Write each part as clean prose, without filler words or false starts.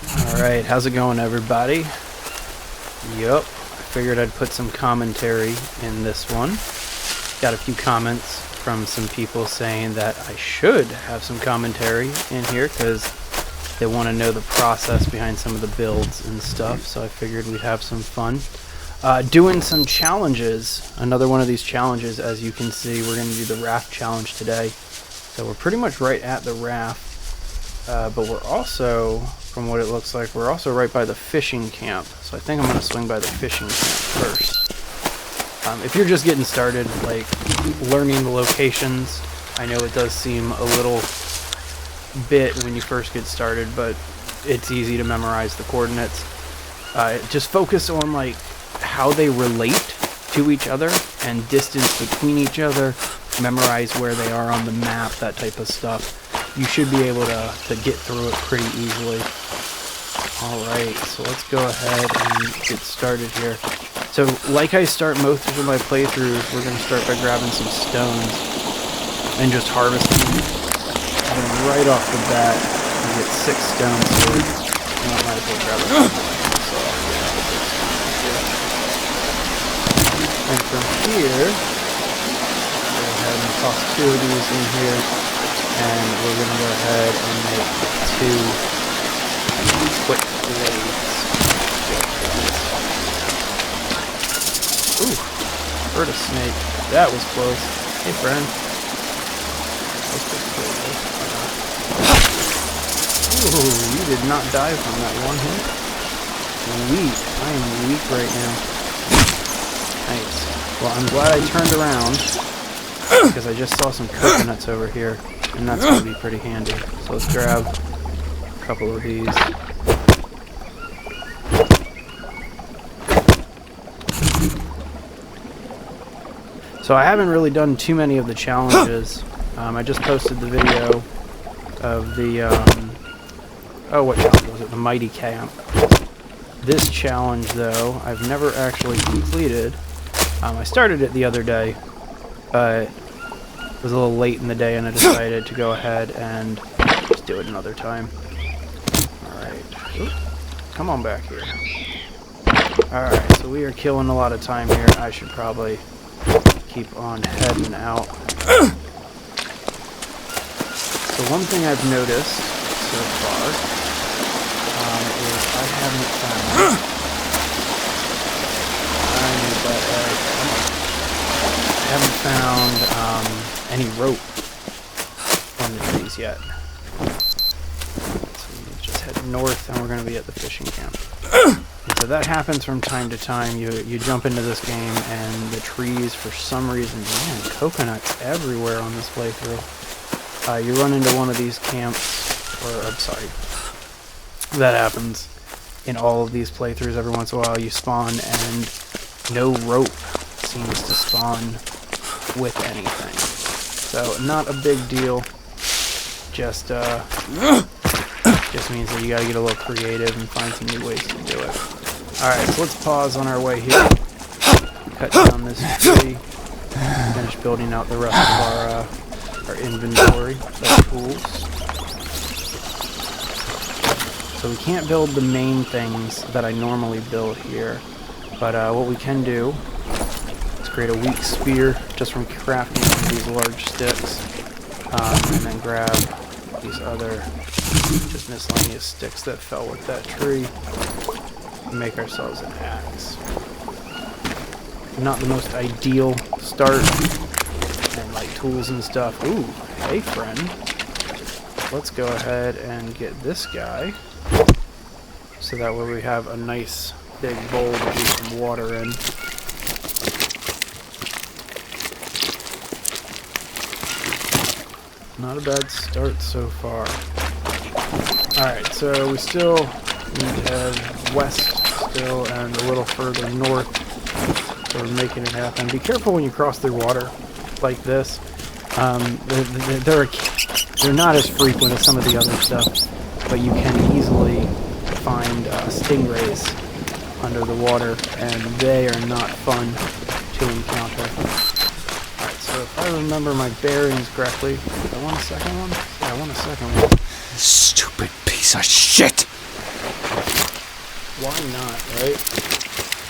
Alright, how's it going, everybody? Yup, I figured I'd put some commentary in this one. Got a few comments from some people saying that I should have some commentary in here because they want to know the process behind some of the builds and stuff, so I figured we'd have some fun. Doing some challenges, another one of these challenges. As you can see, we're going to do the Raft challenge today. So we're pretty much right at the Raft. But we're also, from what it looks like, we're also right by the fishing camp. So I think I'm going to swing by the fishing camp first. If you're just getting started, like learning the locations, I know it does seem a little bit when you first get started, but it's easy to memorize the coordinates. Just focus on like how they relate to each other and distance between each other. Memorize where they are on the map, that type of stuff. You should be able to get through it pretty easily. Alright, so let's go ahead and get started here. So, like I start most of my playthroughs, we're going to start by grabbing some stones and just harvesting. And then right off the bat, you get 6 stones here. And I might as well grab it. And from here, go ahead and toss 2 of these in here. And we're going to go ahead and make 2 quick blades. Ooh, heard a snake. That was close. Hey, friend. Ooh, you did not die from that one hit. Weak. I am weak right now. Nice. Well, I'm glad I turned around because I just saw some coconuts over here. And that's going to be pretty handy. So let's grab a couple of these. So I haven't really done too many of the challenges. I just posted the video of the, what challenge was it? The Mighty Camp. This challenge, though, I've never actually completed. I started it the other day, but it was a little late in the day, and I decided to go ahead and just do it another time. Alright. Come on back here. Alright, so we are killing a lot of time here. I should probably keep on heading out. So one thing I've noticed so far is I haven't found any rope on the trees yet. So we just head north and we're going to be at the fishing camp. And so that happens from time to time. You jump into this game and the trees, for some reason, man, coconuts everywhere on this playthrough. You run into one of these camps, or I'm sorry, that happens in all of these playthroughs. Every once in a while you spawn and no rope seems to spawn with anything. So not a big deal. Just means that you gotta get a little creative and find some new ways to do it. Alright, so let's pause on our way here. Cut down this tree. Finish building out the rest of our inventory of tools. So we can't build the main things that I normally build here. But what we can do is create a weak spear just from crafting one of these large sticks. And then grab these other just miscellaneous sticks that fell with that tree. And make ourselves an axe. Not the most ideal start. And like tools and stuff. Ooh, hey friend. Let's go ahead and get this guy. So that way we have a nice big bowl to do some water in. Not a bad start so far. Alright, so we still need to head west still and a little further north. So we're making it happen. Be careful when you cross through water like this. They're not as frequent as some of the other stuff, but you can easily find stingrays under the water, and they are not fun to encounter. Alright, so if I remember my bearings correctly, I want a second one? Yeah, I want a second one. Stupid piece of shit! Why not, right?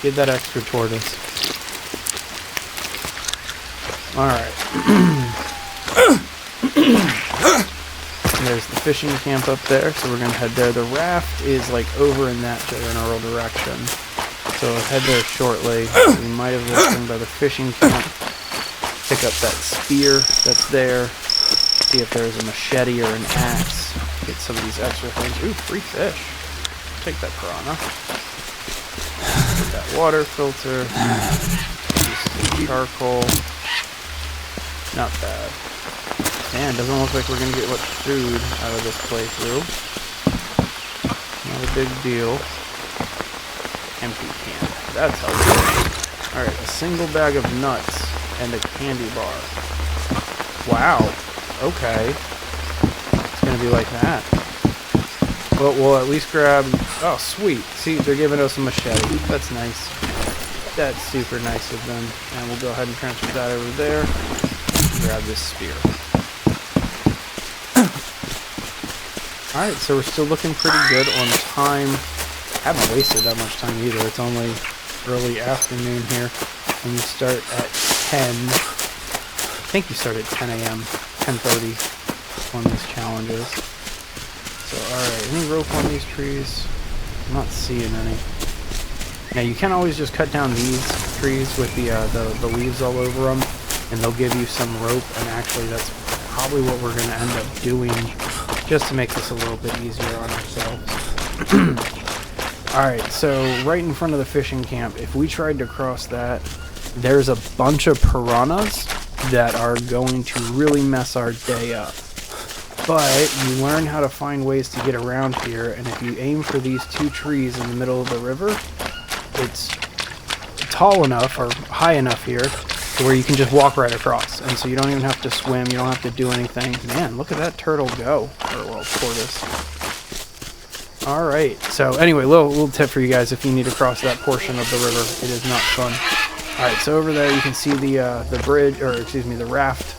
Get that extra tortoise. Alright. There's the fishing camp up there, so we're going to head there. The raft is like over in that general direction. So we'll head there shortly. We might have listened by the fishing camp. Pick up that spear that's there. See if there's a machete or an axe. Get some of these extra things. Ooh, free fish. Take that piranha. Get that water filter. Use some charcoal. Not bad. Man, doesn't look like we're going to get much food out of this playthrough. Not a big deal. Empty can. That's helpful. Alright, a single bag of nuts and a candy bar. Wow. Okay. It's going to be like that. But we'll at least grab... Oh, sweet. See, they're giving us a machete. That's nice. That's super nice of them. And we'll go ahead and transfer that over there. Grab this spear. Alright, so we're still looking pretty good on time. Haven't wasted that much time either. It's only early afternoon here. And you start at 10. I think you start at 10 a.m. 10:30 on these challenges. So, alright, any rope on these trees? I'm not seeing any. Now, you can always just cut down these trees with the leaves all over them, and they'll give you some rope, and actually that's probably what we're going to end up doing, just to make this a little bit easier on ourselves. Alright, so right in front of the fishing camp, if we tried to cross that, there's a bunch of piranhas that are going to really mess our day up. But you learn how to find ways to get around here, and if you aim for these two trees in the middle of the river, it's tall enough or high enough here to where you can just walk right across. And so you don't even have to swim, you don't have to do anything. Man, look at that turtle go. Or, well, tortoise. Alright, so anyway, little tip for you guys if you need to cross that portion of the river. It is not fun. Alright, so over there you can see the bridge, or excuse me, the raft.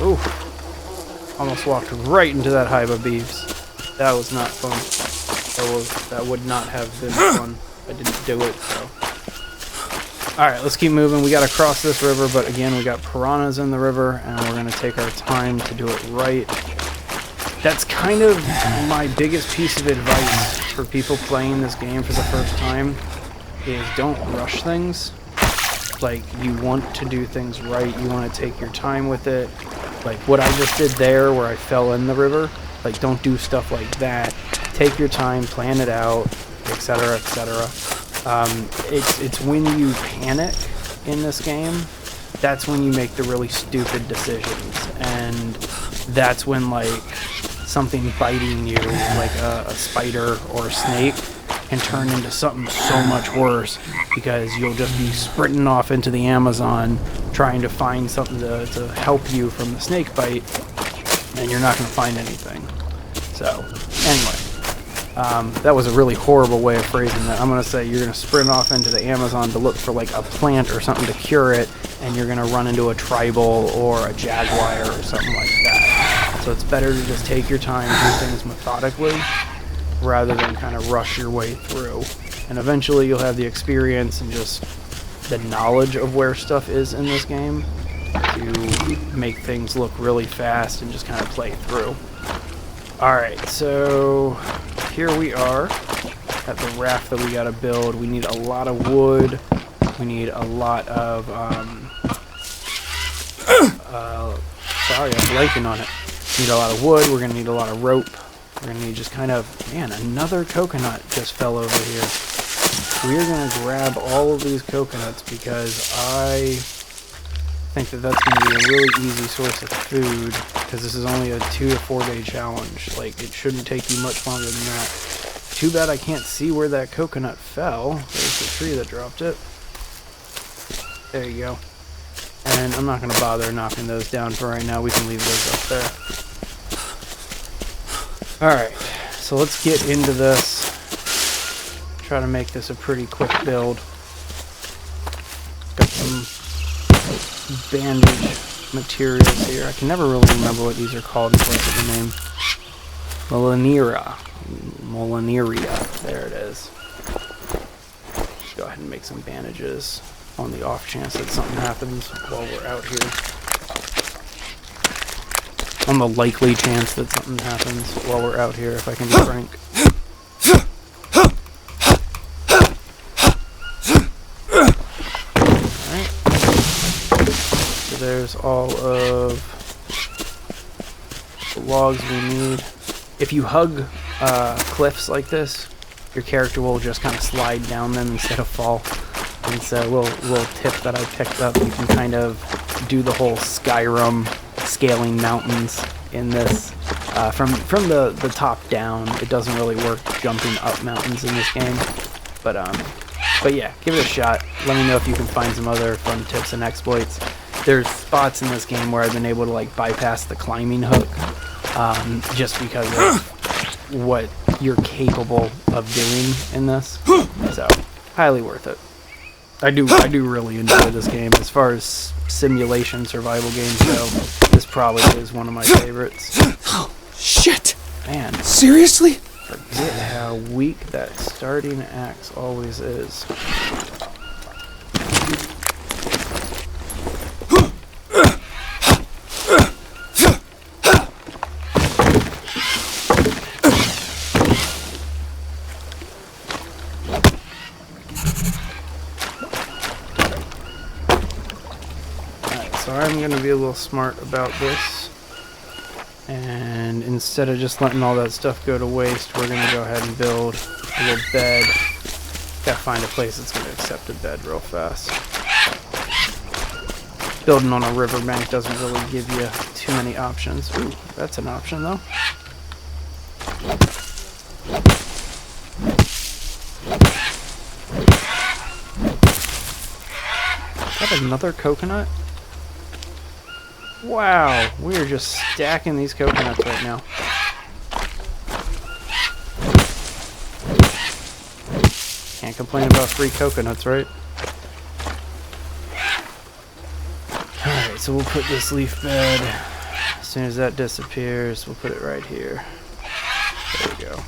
Ooh, almost walked right into that hive of beeves. That was not fun. That would not have been fun. I didn't do it, so. Alright, let's keep moving. We gotta cross this river, but again, we got piranhas in the river, and we're gonna take our time to do it right. That's kind of my biggest piece of advice for people playing this game for the first time, is don't rush things. Like, you want to do things right, you want to take your time with it. Like what I just did there where I fell in the river, like don't do stuff like that. Take your time, plan it out, etc., etc. It's when you panic in this game, that's when you make the really stupid decisions, and that's when like something biting you, like a spider or a snake, can turn into something so much worse, because you'll just be sprinting off into the Amazon trying to find something to help you from the snake bite, and you're not going to find anything. So, anyway, that was a really horrible way of phrasing that. I'm going to say you're going to sprint off into the Amazon to look for like a plant or something to cure it, and you're going to run into a tribal or a jaguar or something like that. So it's better to just take your time, do things methodically, rather than kind of rush your way through. And eventually you'll have the experience and just the knowledge of where stuff is in this game to make things look really fast and just kind of play through. Alright, so here we are at the raft that we gotta build. We need a lot of wood. We need a lot of, sorry, I'm blanking on it. We need a lot of wood. We're gonna need a lot of rope. We're going to need just kind of, man, another coconut just fell over here. We're going to grab all of these coconuts because I think that that's going to be a really easy source of food, because this is only a 2 to 4 day challenge. Like, it shouldn't take you much longer than that. Too bad I can't see where that coconut fell. There's the tree that dropped it. There you go. And I'm not going to bother knocking those down for right now. We can leave those up there. Alright, so let's get into this. Try to make this a pretty quick build. Got some bandage materials here. I can never really remember what these are called until I get the name. Molineria. There it is. go ahead and make some bandages on the off chance that something happens while we're out here. On the likely chance that something happens while we're out here, if I can be frank. Alright. So there's all of the logs we need. If you hug cliffs like this, your character will just kind of slide down them instead of fall. And so little tip that I picked up, you can kind of do the whole Skyrim scaling mountains in this from the top down. It doesn't really work jumping up mountains in this game, but yeah, give it a shot. Let me know if you can find some other fun tips and exploits. There's spots in this game where I've been able to like bypass the climbing hook just because of what you're capable of doing in this. So highly worth it. I do really enjoy this game. As far as simulation survival games go, this probably is one of my favorites. Oh, shit! Man. Seriously? Forget how weak that starting axe always is. So I'm going to be a little smart about this, and instead of just letting all that stuff go to waste, we're going to go ahead and build a little bed. Gotta find a place that's going to accept a bed real fast. Building on a riverbank doesn't really give you too many options. Ooh, that's an option though. Is that another coconut? Wow, we are just stacking these coconuts right now. Can't complain about free coconuts, right? Alright, so we'll put this leaf bed. As soon as that disappears, we'll put it right here. There we go.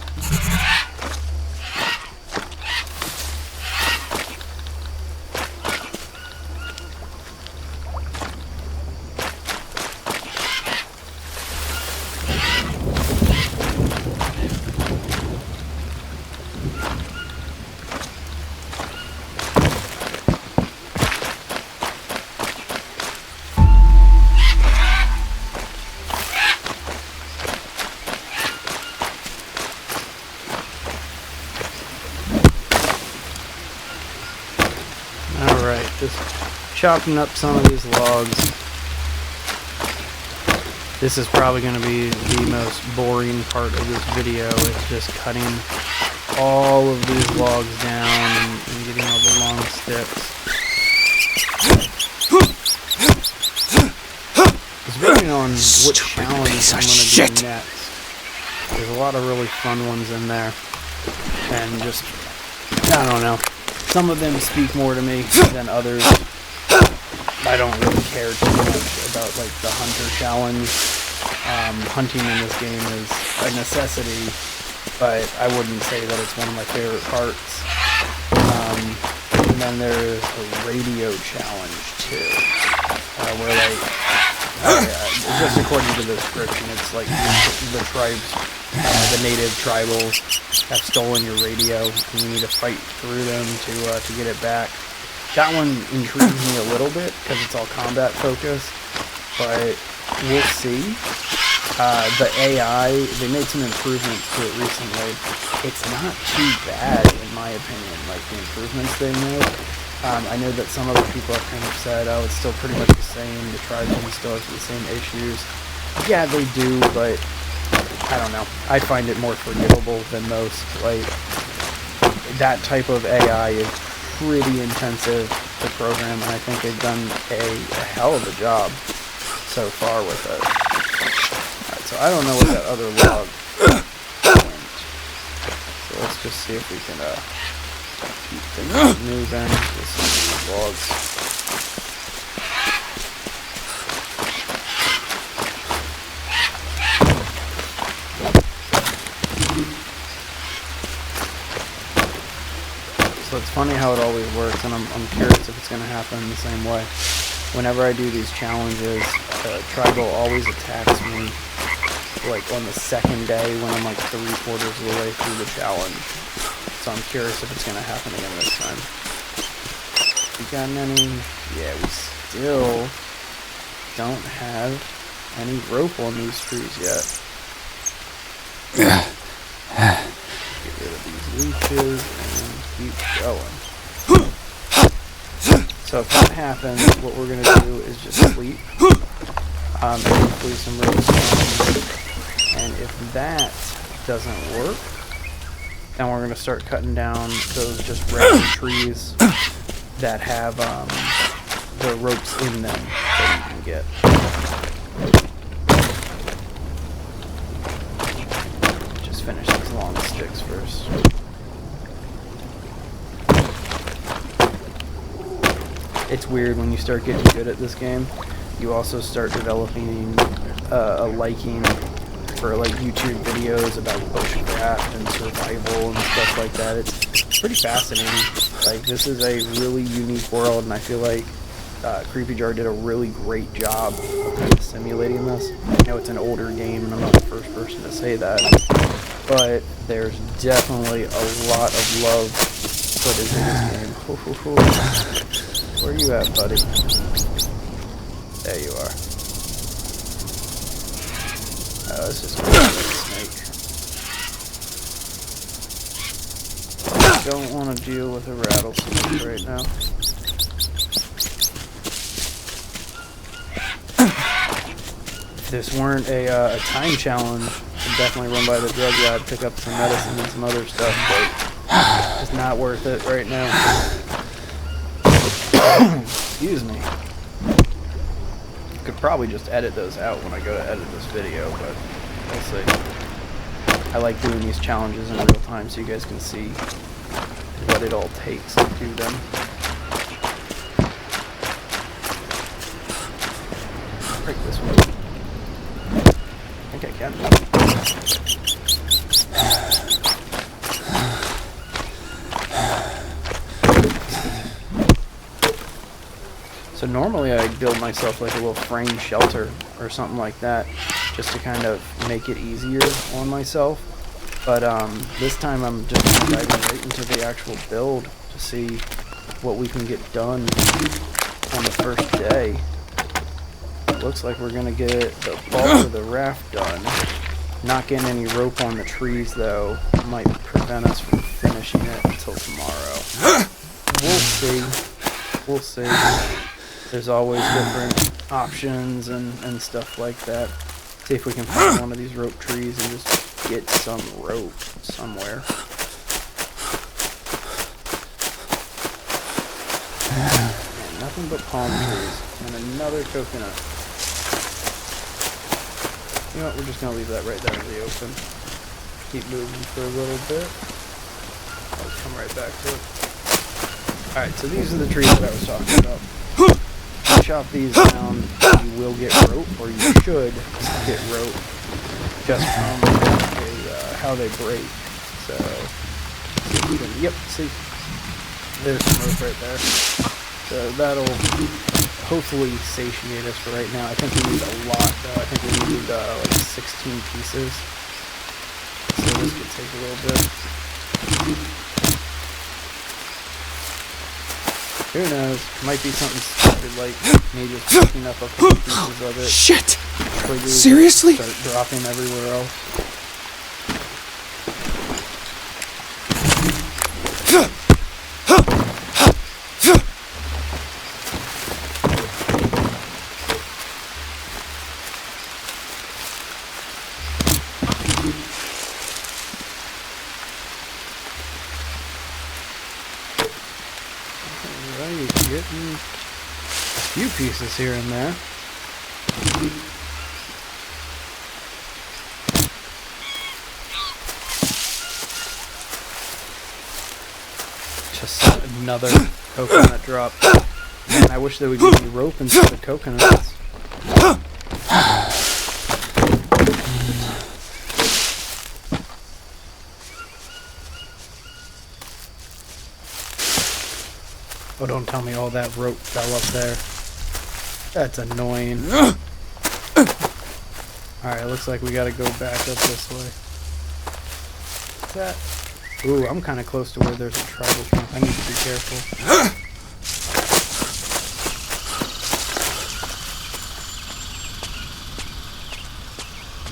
Alright, just chopping up some of these logs. This is probably going to be the most boring part of this video. It's just cutting all of these logs down and getting all the long sticks. Depending on what challenge I'm going to do next. There's a lot of really fun ones in there. And just, I don't know. Some of them speak more to me than others. I don't really care too much about like the hunter challenge. Hunting in this game is a necessity, but I wouldn't say that it's one of my favorite parts. And then there's a radio challenge too, where like, just according to the description, it's like the tribes, the native tribals have stolen your radio, and you need to fight through them to get it back. That one intrigues me a little bit because it's all combat focused, but we'll see. The AI, they made some improvements to it recently. It's not too bad in my opinion, like the improvements they made. I know that some other people have kind of said, oh, it's still pretty much the same, the tribesmen still have the same issues. Yeah, they do, but I don't know. I find it more forgivable than most. Like, that type of AI is pretty intensive to program, and I think they've done a hell of a job so far with it. Alright, so I don't know what that other log went. So let's just see if we can keep things moving with some of these logs. So it's funny how it always works, and I'm curious if it's going to happen the same way. Whenever I do these challenges, Tribal always attacks me like on the second day when I'm like 3/4 of the way through the challenge. So I'm curious if it's going to happen again this time. We got any? Yeah, we still don't have any rope on these trees yet. Get rid of these leeches and keep going. So if that happens, what we're going to do is just sleep. And hopefully some rope spawns. And if that doesn't work, then we're going to start cutting down those just regular trees that have the ropes in them that you can get. Just finish these long sticks first. It's weird when you start getting good at this game. You also start developing a liking for like YouTube videos about bushcraft and survival and stuff like that. It's pretty fascinating. Like, this is a really unique world, and I feel like Creepy Jar did a really great job of kind of simulating this. I know it's an older game, and I'm not the first person to say that, but there's definitely a lot of love put into this game. Where you at, buddy? There you are. Oh, let's just go with the snake. Don't want to deal with a rattlesnake right now. If this weren't a time challenge, I'd definitely run by the drug yard, pick up some medicine and some other stuff, but it's not worth it right now. Excuse me. Could probably just edit those out when I go to edit this video, but we'll see. I like doing these challenges in real time so you guys can see what it all takes to do them. Break this one. I think I can. So normally I build myself like a little frame shelter or something like that, just to kind of make it easier on myself. But this time I'm just diving right into the actual build to see what we can get done on the first day. Looks like we're gonna get the bulk of the raft done. Not getting any rope on the trees though might prevent us from finishing it until tomorrow. We'll see. We'll see. There's always different options and stuff like that. See if we can find one of these rope trees and just get some rope somewhere. And nothing but palm trees and another coconut. You know what, we're just going to leave that right there in the open. Keep moving for a little bit. I'll come right back to it. Alright, so these are the trees that I was talking about. Chop these down, you will get rope, or you should get rope, just from how they break. So, yep, see, there's some rope right there. So that'll hopefully satiate us for right now. I think we need a lot, though. I think we need like 16 pieces. So this could take a little bit. Who knows? Might be something stupid like me just picking up a couple pieces of it. Shit! Triggers Seriously? start dropping everywhere else. Getting a few pieces here and there. Just another coconut drop. Man, I wish they would give me rope instead of coconuts. Oh, don't tell me all that rope fell up there. That's annoying. Alright, looks like we gotta go back up this way. What's that? Ooh, I'm kind of close to where there's a tribal trunk. I need to be careful.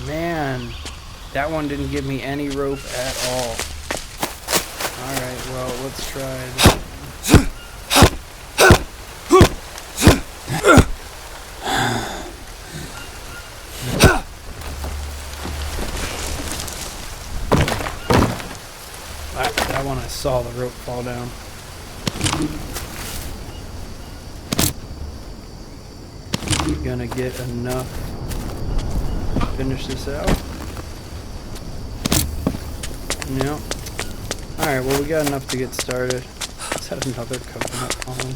Man, that one didn't give me any rope at all. Alright, well, let's try this. That one I saw the rope fall down. We're gonna get enough to finish this out. No. Alright, well we got enough to get started. Let's have another coconut falling.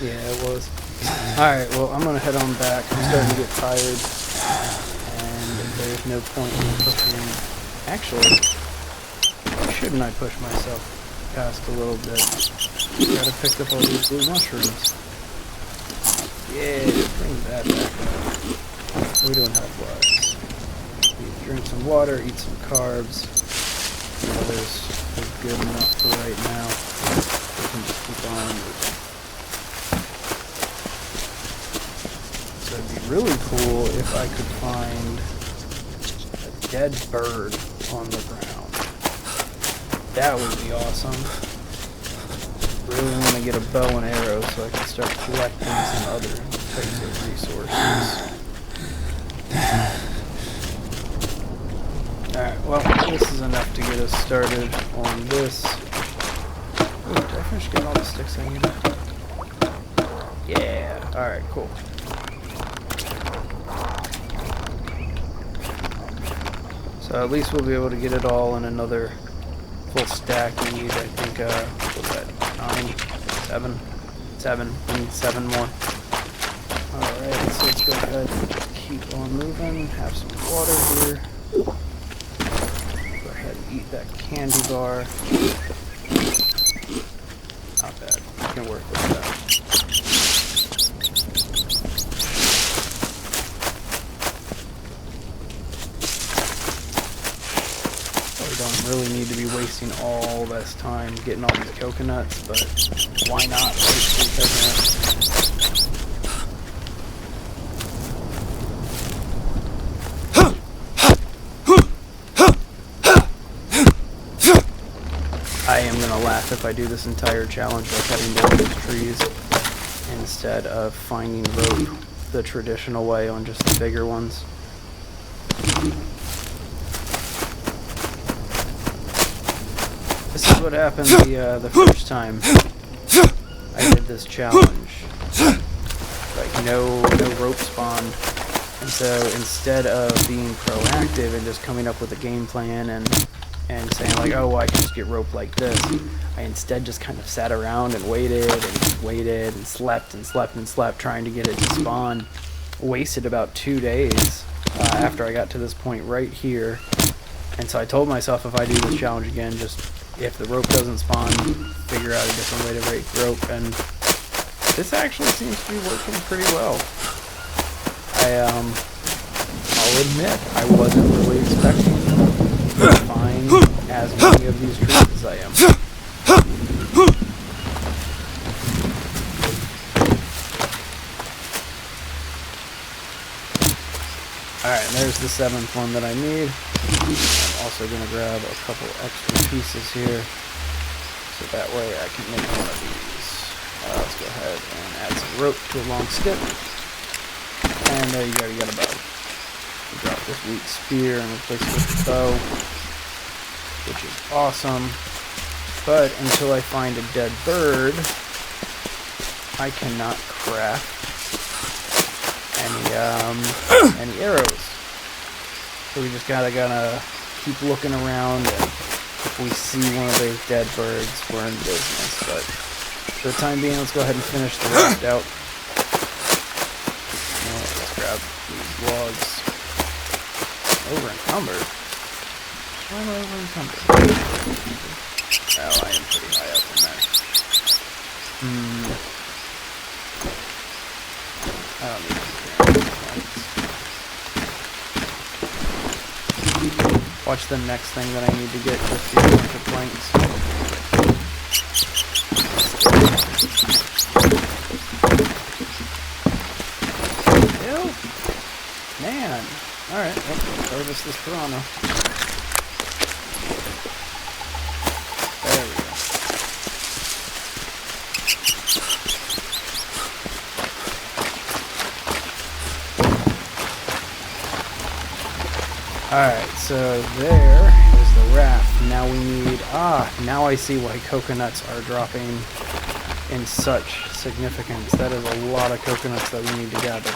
Yeah, it was. Alright, well I'm gonna head on back. I'm starting to get tired. There's no point in pushing. Actually, shouldn't I push myself past a little bit? Gotta pick up all these blue mushrooms. Yeah, bring that back up. We don't have lots. Drink some water, eat some carbs. The others are good enough for right now. We can just keep on moving. So it'd be really cool if I could find dead bird on the ground. That would be awesome. Really want to get a bow and arrow so I can start collecting some other types of resources. Alright, well, this is enough to get us started on this. Ooh, did I finish getting all the sticks I needed? Yeah, alright, cool. So at least we'll be able to get it all in another full stack. We need, I think, what's that, 9, 7? We need 7 more. Alright, so let's go ahead and keep on moving. Have some water here. Go ahead and eat that candy bar. Not bad. I can work with that. Don't really need to be wasting all this time getting all these coconuts, but why not waste these coconuts? I am gonna laugh if I do this entire challenge by cutting down these trees instead of finding rope the traditional way on just the bigger ones. This is what happened the first time I did this challenge. Like no rope spawned, and so instead of being proactive and just coming up with a game plan and saying like, oh, well, I can just get rope like this, I instead just kind of sat around and waited and slept trying to get it to spawn. Wasted about 2 days after I got to this point right here, and so I told myself if I do this challenge again, just if the rope doesn't spawn, figure out a different way to break rope, and this actually seems to be working pretty well. I'll admit, I wasn't really expecting to find as many of these trees as I am. Alright, and there's the 7th one that I need. I'm also going to grab a couple extra pieces here, so that way I can make one of these. Let's go ahead and add some rope to a long stick. And there you go, you got a bow. Drop this wheat spear and replace it with the bow, which is awesome. But until I find a dead bird, I cannot craft any arrows. So we just gotta keep looking around, and if we see one of those dead birds, we're in business. But for the time being, let's go ahead and finish the raft out. Let's grab these logs. Over encumbered. Why am I over encumbered? Oh, I am pretty high up in there. I don't need to carry planks. Watch the next thing that I need to get just be a bunch of planks. Ew. Man. Alright, let's harvest this piranha. There we go. Alright, so there is the raft. Now we need... now I see why coconuts are dropping in such significance. That is a lot of coconuts that we need to gather.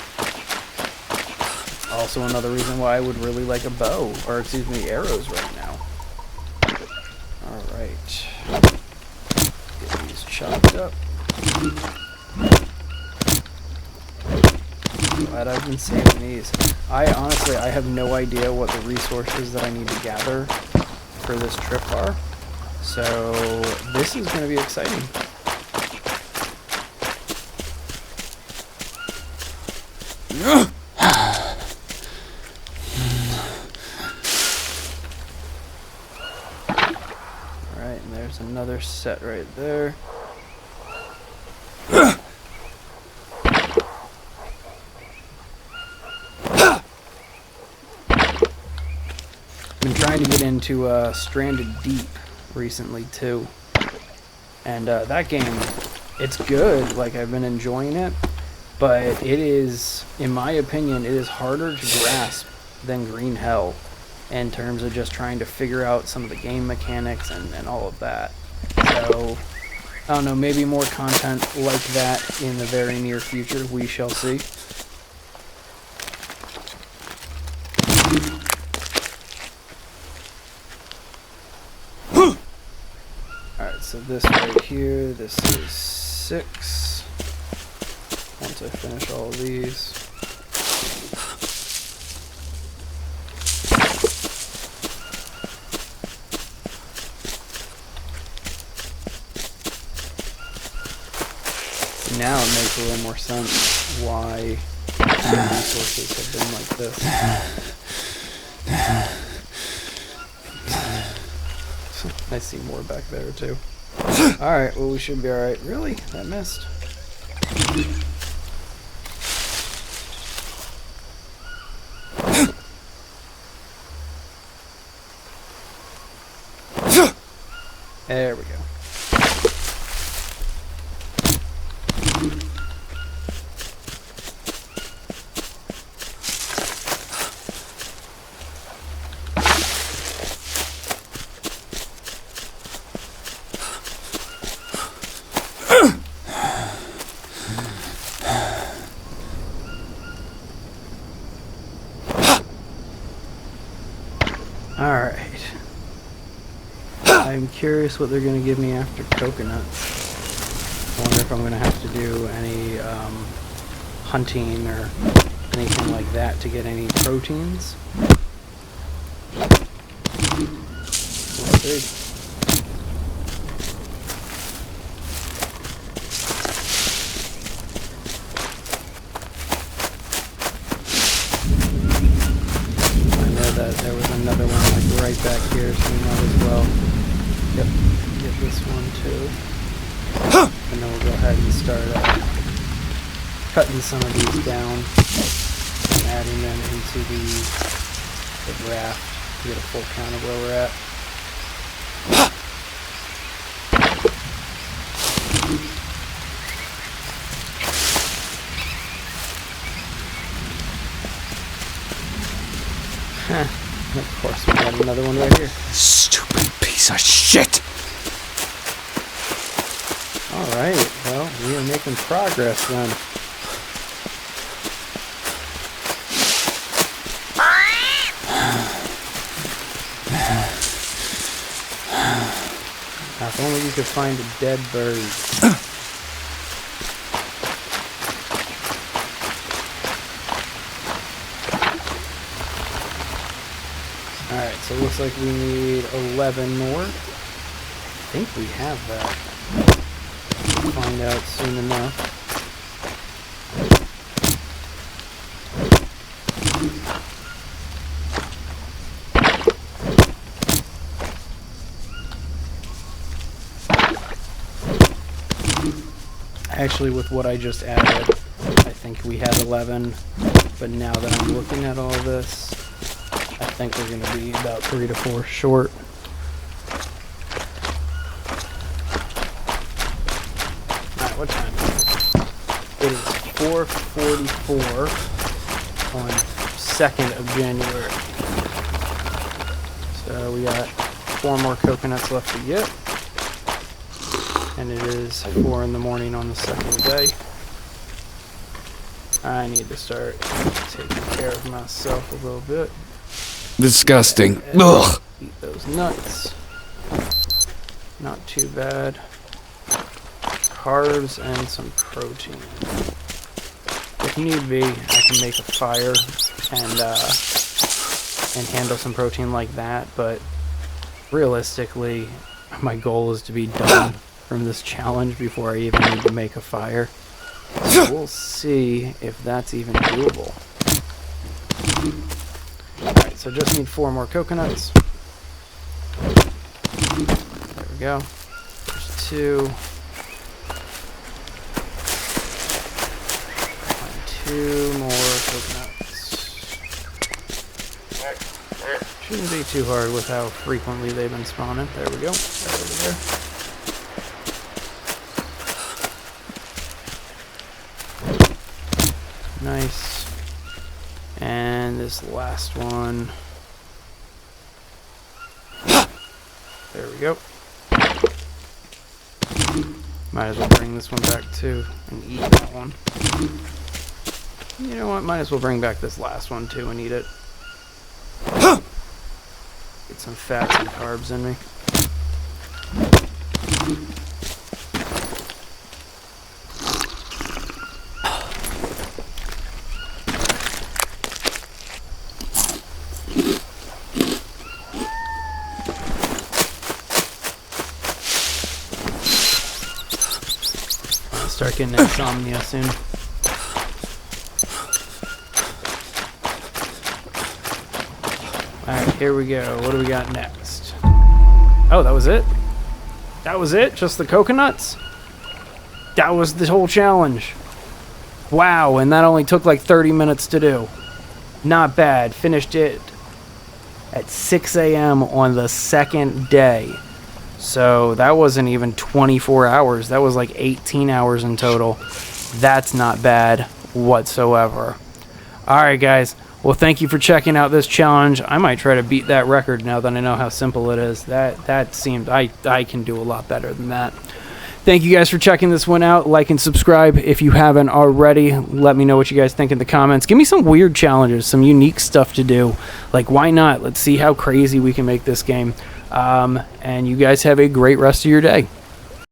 Also another reason why I would really like a bow, or excuse me, arrows right now. Alright. Get these chopped up. Glad I've been saving these. I have no idea what the resources that I need to gather for this trip are. So this is going to be exciting. Alright, and there's another set right there. Been trying to get into Stranded Deep recently too, and that game, it's good. Like, I've been enjoying it, but it is, in my opinion, it is harder to grasp than Green Hell in terms of just trying to figure out some of the game mechanics and all of that. So I don't know, maybe more content like that in the very near future. We shall see. So this right here, this is 6. Once I finish all of these. Now it makes a little more sense why some resources have been like this. I see more back there too. Alright, well, we should be alright. Really? That missed? There we go. Alright. I'm curious what they're going to give me after coconuts. I wonder if I'm going to have to do any hunting or anything like that to get any proteins. We'll see. There was another one like right back here, so we might as well get this one too. And then we'll go ahead and start cutting some of these down and adding them into the raft to get a full count of where we're at. Of course, we got another one right here. Stupid piece of shit! Alright, well, we are making progress then. Now, if only we could find a dead bird. Alright, Alright, so it looks like we need 11 more. I think we have that. We'll find out soon enough. Actually, with what I just added, I think we had 11, but now that I'm looking at all this, I think we're going to be about 3 to 4 short. Alright, what time is it? It is 4:44 on 2nd of January. So we got 4 more coconuts left to get. And it is 4 in the morning on the 2nd day. I need to start taking care of myself a little bit. Disgusting. Ugh. Eat those nuts. Not too bad. Carbs and some protein. If need be, I can make a fire and handle some protein like that, but realistically, my goal is to be done from this challenge before I even need to make a fire. So we'll see if that's even doable. Alright, so just need 4 more coconuts. There we go. There's 2. And 2 more coconuts. Shouldn't be too hard with how frequently they've been spawning. There we go. Right over there. Nice. And this last one. There we go. Might as well bring this one back too and eat that one. You know what? Might as well bring back this last one too and eat it. Get some fats and carbs in me. Start getting insomnia soon. Alright, here we go. What do we got next? Oh, that was it? That was it? Just the coconuts? That was the whole challenge. Wow, and that only took like 30 minutes to do. Not bad. Finished it at 6 a.m. on the 2nd day. So that wasn't even 24 hours. That was like 18 hours in total. That's not bad whatsoever. Alright guys, well thank you for checking out this challenge. I might try to beat that record now that I know how simple it is. That seemed, I can do a lot better than that. Thank you guys for checking this one out. Like and subscribe if you haven't already. Let me know what you guys think in the comments. Give me some weird challenges, some unique stuff to do. Like, why not? Let's see how crazy we can make this game. And you guys have a great rest of your day.